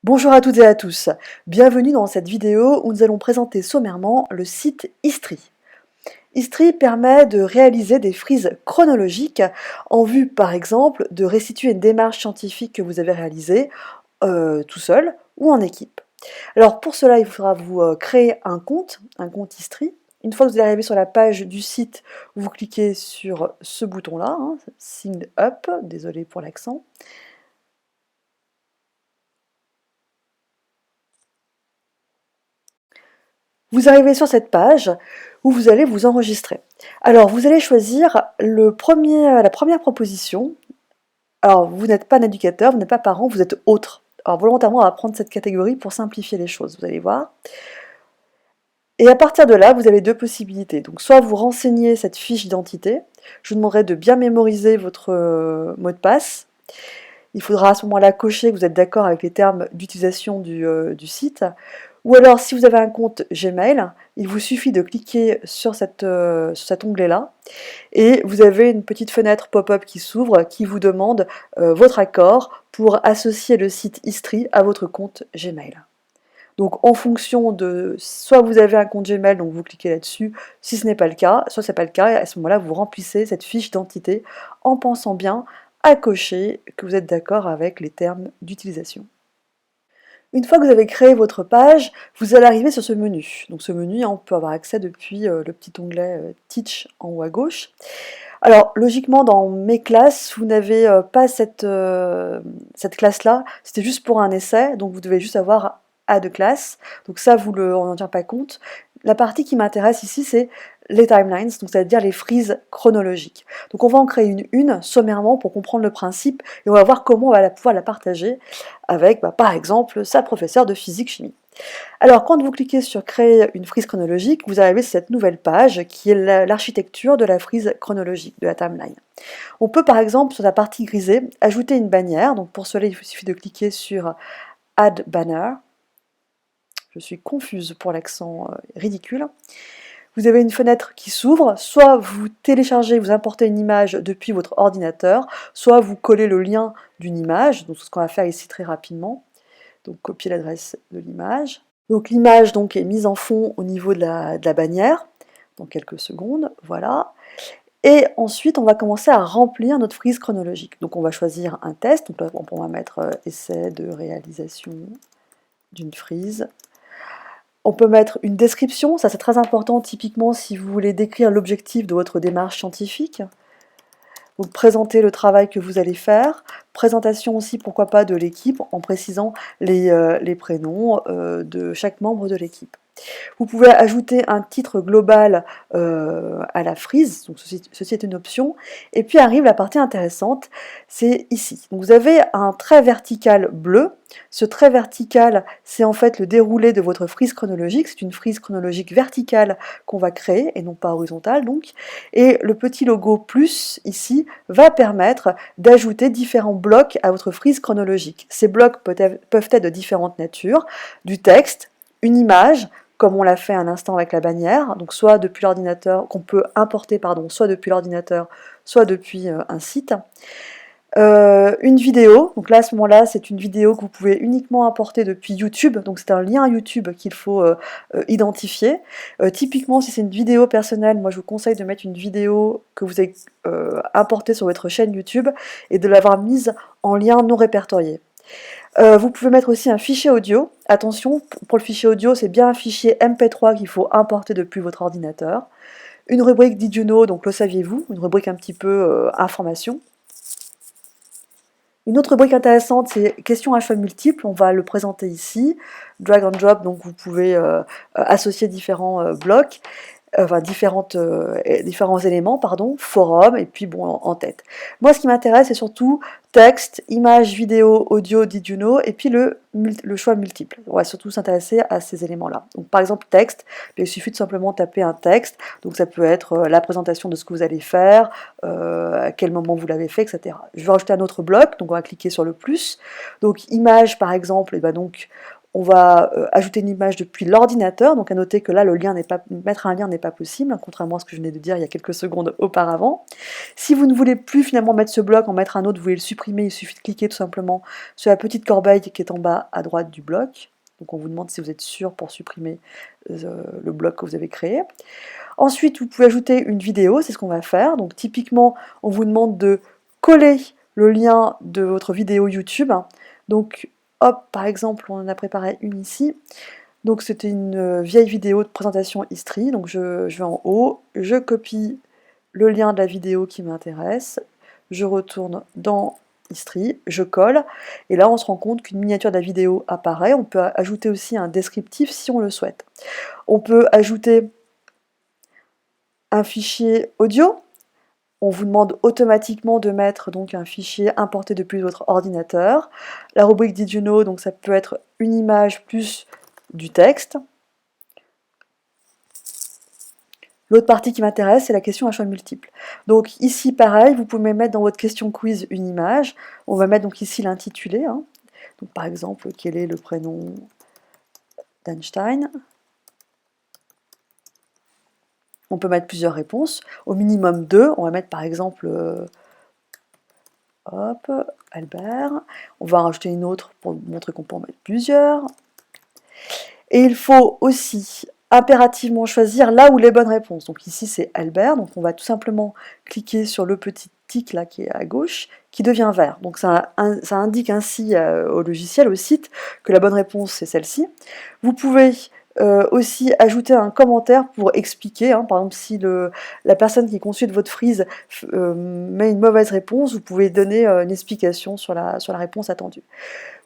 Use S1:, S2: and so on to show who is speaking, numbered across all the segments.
S1: Bonjour à toutes et à tous, bienvenue dans cette vidéo où nous allons présenter sommairement le site Istri. Istri permet de réaliser des frises chronologiques en vue par exemple de restituer une démarche scientifique que vous avez réalisée tout seul ou en équipe. Alors pour cela il faudra vous créer un compte Istri. Une fois que vous arrivez sur la page du site, vous cliquez sur ce bouton-là, Sign Up, désolé pour l'accent. Vous arrivez sur cette page où vous allez vous enregistrer. Alors, vous allez choisir la première proposition. Alors, vous n'êtes pas un éducateur, vous n'êtes pas parent, vous êtes autre. Alors, volontairement, on va prendre cette catégorie pour simplifier les choses, vous allez voir. Et à partir de là, vous avez deux possibilités. Donc, soit vous renseignez cette fiche d'identité. Je vous demanderai de bien mémoriser votre mot de passe. Il faudra à ce moment-là cocher que vous êtes d'accord avec les termes d'utilisation du site. Ou alors, si vous avez un compte Gmail, il vous suffit de cliquer sur cet onglet-là et vous avez une petite fenêtre pop-up qui s'ouvre qui vous demande votre accord pour associer le site Istri à votre compte Gmail. Donc en fonction de, soit vous avez un compte Gmail, donc vous cliquez là-dessus, si ce n'est pas le cas, soit ce n'est pas le cas, et à ce moment-là vous remplissez cette fiche d'identité en pensant bien à cocher que vous êtes d'accord avec les termes d'utilisation. Une fois que vous avez créé votre page, vous allez arriver sur ce menu. Donc ce menu, on peut avoir accès depuis le petit onglet Teach en haut à gauche. Alors logiquement dans mes classes, vous n'avez pas cette classe-là, c'était juste pour un essai, donc vous devez juste avoir Add class, donc ça on n'en tient pas compte. La partie qui m'intéresse ici c'est les timelines, donc c'est-à-dire les frises chronologiques. Donc on va en créer une sommairement pour comprendre le principe et on va voir comment on va pouvoir la partager avec par exemple sa professeure de physique-chimie. Alors, quand vous cliquez sur créer une frise chronologique, vous arrivez sur cette nouvelle page qui est l'architecture de la frise chronologique, de la timeline. On peut par exemple, sur la partie grisée, ajouter une bannière. Donc pour cela, il suffit de cliquer sur Add Banner. Je suis confuse pour l'accent ridicule. Vous avez une fenêtre qui s'ouvre, soit vous téléchargez, vous importez une image depuis votre ordinateur, soit vous collez le lien d'une image, donc c'est ce qu'on va faire ici très rapidement. Donc copier l'adresse de l'image. Donc l'image est mise en fond au niveau de la bannière, dans quelques secondes, voilà. Et ensuite, on va commencer à remplir notre frise chronologique. Donc on va choisir un test, donc là, on va mettre essai de réalisation d'une frise. On peut mettre une description, ça c'est très important typiquement si vous voulez décrire l'objectif de votre démarche scientifique. Donc présenter le travail que vous allez faire, présentation aussi pourquoi pas de l'équipe en précisant les prénoms de chaque membre de l'équipe. Vous pouvez ajouter un titre global à la frise, donc ceci est une option. Et puis arrive la partie intéressante, c'est ici. Donc vous avez un trait vertical bleu. Ce trait vertical, c'est en fait le déroulé de votre frise chronologique. C'est une frise chronologique verticale qu'on va créer et non pas horizontale donc. Et le petit logo plus ici va permettre d'ajouter différents blocs à votre frise chronologique. Ces blocs peuvent être de différentes natures, du texte, une image, comme on l'a fait un instant avec la bannière, donc soit depuis l'ordinateur, qu'on peut importer, soit depuis l'ordinateur, soit depuis un site. Une vidéo, donc là à ce moment-là c'est une vidéo que vous pouvez uniquement importer depuis YouTube, donc c'est un lien YouTube qu'il faut identifier. Typiquement si c'est une vidéo personnelle, moi je vous conseille de mettre une vidéo que vous avez importée sur votre chaîne YouTube et de l'avoir mise en lien non répertorié. Vous pouvez mettre aussi un fichier audio. Attention, pour le fichier audio, c'est bien un fichier MP3 qu'il faut importer depuis votre ordinateur. Une rubrique Did you know, donc le saviez-vous, une rubrique un petit peu information. Une autre rubrique intéressante, c'est questions à choix multiples, on va le présenter ici. Drag and drop, donc vous pouvez associer différents blocs. Différents éléments, forum, et puis en tête. Moi, ce qui m'intéresse, c'est surtout texte, image, vidéo, audio, did you know, et puis le choix multiple. On va surtout s'intéresser à ces éléments-là. Donc, par exemple, texte, il suffit de simplement taper un texte, donc ça peut être la présentation de ce que vous allez faire, à quel moment vous l'avez fait, etc. Je vais rajouter un autre bloc, donc on va cliquer sur le plus. Donc, image, par exemple, et donc on va ajouter une image depuis l'ordinateur, donc à noter que là, mettre un lien n'est pas possible, hein, contrairement à ce que je venais de dire il y a quelques secondes auparavant. Si vous ne voulez plus finalement mettre ce bloc, en mettre un autre, vous voulez le supprimer, il suffit de cliquer tout simplement sur la petite corbeille qui est en bas à droite du bloc. Donc on vous demande si vous êtes sûr pour supprimer le bloc que vous avez créé. Ensuite, vous pouvez ajouter une vidéo, c'est ce qu'on va faire. Donc typiquement, on vous demande de coller le lien de votre vidéo YouTube. Donc hop, par exemple, on en a préparé une ici. Donc c'était une vieille vidéo de présentation Istri. Donc je vais en haut, je copie le lien de la vidéo qui m'intéresse, je retourne dans Istri, je colle, et là on se rend compte qu'une miniature de la vidéo apparaît. On peut ajouter aussi un descriptif si on le souhaite. On peut ajouter un fichier audio. On vous demande automatiquement de mettre donc un fichier importé depuis votre ordinateur. La rubrique Did you know, donc ça peut être une image plus du texte. L'autre partie qui m'intéresse, c'est la question à choix multiples. Donc ici, pareil, vous pouvez mettre dans votre question quiz une image. On va mettre donc ici l'intitulé. Donc par exemple, quel est le prénom d'Einstein? On peut mettre plusieurs réponses, au minimum 2. On va mettre par exemple hop, Albert. On va en rajouter une autre pour montrer qu'on peut en mettre plusieurs. Et il faut aussi impérativement choisir là où les bonnes réponses. Donc ici c'est Albert, donc on va tout simplement cliquer sur le petit tic là qui est à gauche, qui devient vert. Donc ça indique ainsi au logiciel, au site, que la bonne réponse c'est celle-ci. Vous pouvez aussi ajouter un commentaire pour expliquer, par exemple si la personne qui consulte votre frise met une mauvaise réponse, vous pouvez donner une explication sur la réponse attendue.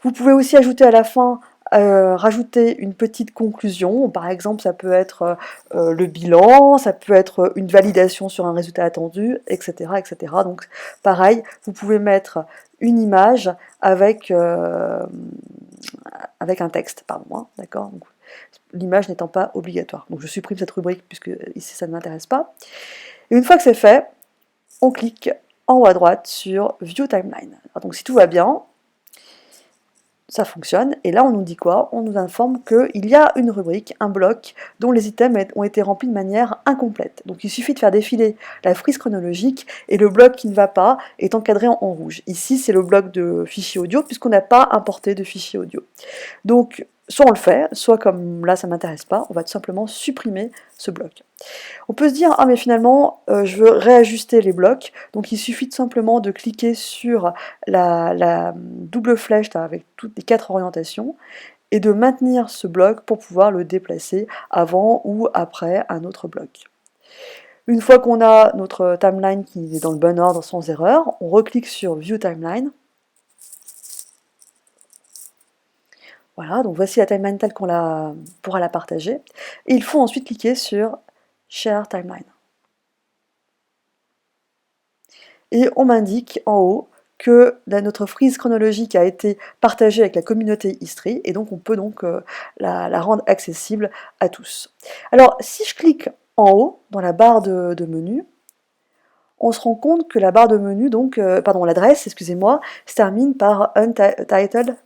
S1: Vous pouvez aussi ajouter à la fin rajouter une petite conclusion. Par exemple, ça peut être le bilan, ça peut être une validation sur un résultat attendu, etc. etc. Donc pareil, vous pouvez mettre une image avec un texte, pardon, d'accord. L'image n'étant pas obligatoire. Donc je supprime cette rubrique puisque ici ça ne m'intéresse pas. Et une fois que c'est fait, on clique en haut à droite sur View Timeline. Alors, donc si tout va bien, ça fonctionne, et là on nous dit quoi? On nous informe qu'il y a une rubrique, un bloc, dont les items ont été remplis de manière incomplète. Donc il suffit de faire défiler la frise chronologique, et le bloc qui ne va pas est encadré en rouge. Ici c'est le bloc de fichier audio, puisqu'on n'a pas importé de fichier audio. Donc soit on le fait, soit comme là ça ne m'intéresse pas, on va tout simplement supprimer ce bloc. On peut se dire, ah mais finalement, je veux réajuster les blocs, donc il suffit tout simplement de cliquer sur la double flèche avec toutes les 4 orientations, et de maintenir ce bloc pour pouvoir le déplacer avant ou après un autre bloc. Une fois qu'on a notre timeline qui est dans le bon ordre sans erreur, on reclique sur View Timeline. Voilà, donc voici la timeline telle qu'on pourra la partager. Et il faut ensuite cliquer sur Share Timeline. Et on m'indique en haut que notre frise chronologique a été partagée avec la communauté Istri, et donc on peut donc la rendre accessible à tous. Alors si je clique en haut, dans la barre de menu, on se rend compte que la barre de menu, donc, l'adresse, excusez-moi, se termine par Untitled,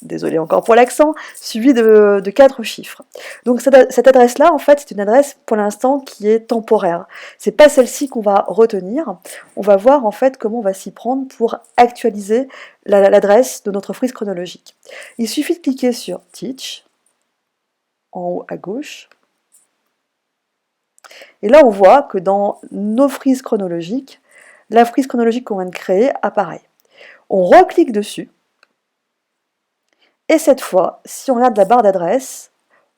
S1: désolé encore pour l'accent, suivi de 4 chiffres. Donc cette adresse-là, en fait, c'est une adresse pour l'instant qui est temporaire. C'est pas celle-ci qu'on va retenir. On va voir en fait comment on va s'y prendre pour actualiser l'adresse de notre frise chronologique. Il suffit de cliquer sur Teach, en haut à gauche. Et là, on voit que dans nos frises chronologiques, la frise chronologique qu'on vient de créer apparaît. On reclique dessus. Et cette fois, si on regarde la barre d'adresse,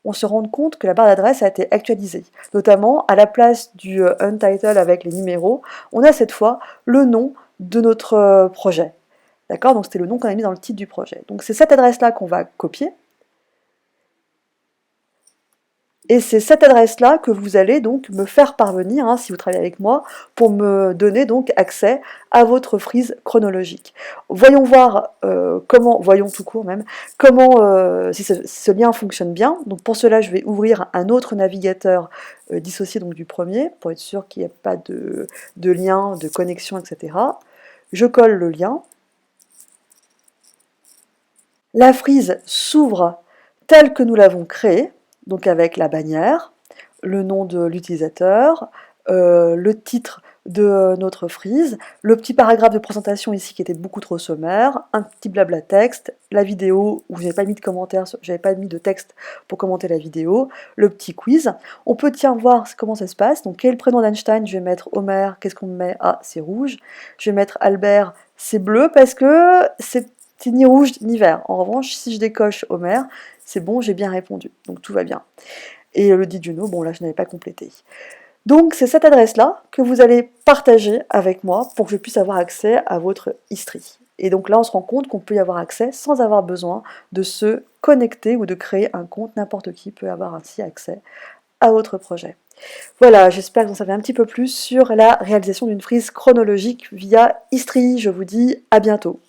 S1: on se rend compte que la barre d'adresse a été actualisée. Notamment, à la place du Untitled avec les numéros, on a cette fois le nom de notre projet. D'accord? Donc c'était le nom qu'on a mis dans le titre du projet. Donc c'est cette adresse-là qu'on va copier. Et c'est cette adresse-là que vous allez donc me faire parvenir, si vous travaillez avec moi, pour me donner donc accès à votre frise chronologique. Voyons voir voyons tout court même, comment si ce lien fonctionne bien. Donc pour cela, je vais ouvrir un autre navigateur dissocié donc du premier, pour être sûr qu'il n'y ait pas de lien, de connexion, etc. Je colle le lien. La frise s'ouvre tel que nous l'avons créé, donc avec la bannière, le nom de l'utilisateur, le titre de notre frise, le petit paragraphe de présentation ici qui était beaucoup trop sommaire, un petit blabla texte, la vidéo où je n'avais pas mis de commentaires, j'avais pas mis de texte pour commenter la vidéo, le petit quiz. On peut voir comment ça se passe. Donc quel est le prénom d'Einstein? Je vais mettre Homer, qu'est-ce qu'on met? Ah, c'est rouge. Je vais mettre Albert, c'est bleu parce que c'est ni rouge ni vert. En revanche, si je décoche Homer, c'est bon, j'ai bien répondu. Donc tout va bien. Et le dit Juno, bon là je n'avais pas complété. Donc c'est cette adresse-là que vous allez partager avec moi pour que je puisse avoir accès à votre history. Et donc là on se rend compte qu'on peut y avoir accès sans avoir besoin de se connecter ou de créer un compte. N'importe qui peut avoir ainsi accès à votre projet. Voilà, j'espère que vous en savez un petit peu plus sur la réalisation d'une frise chronologique via History. Je vous dis à bientôt.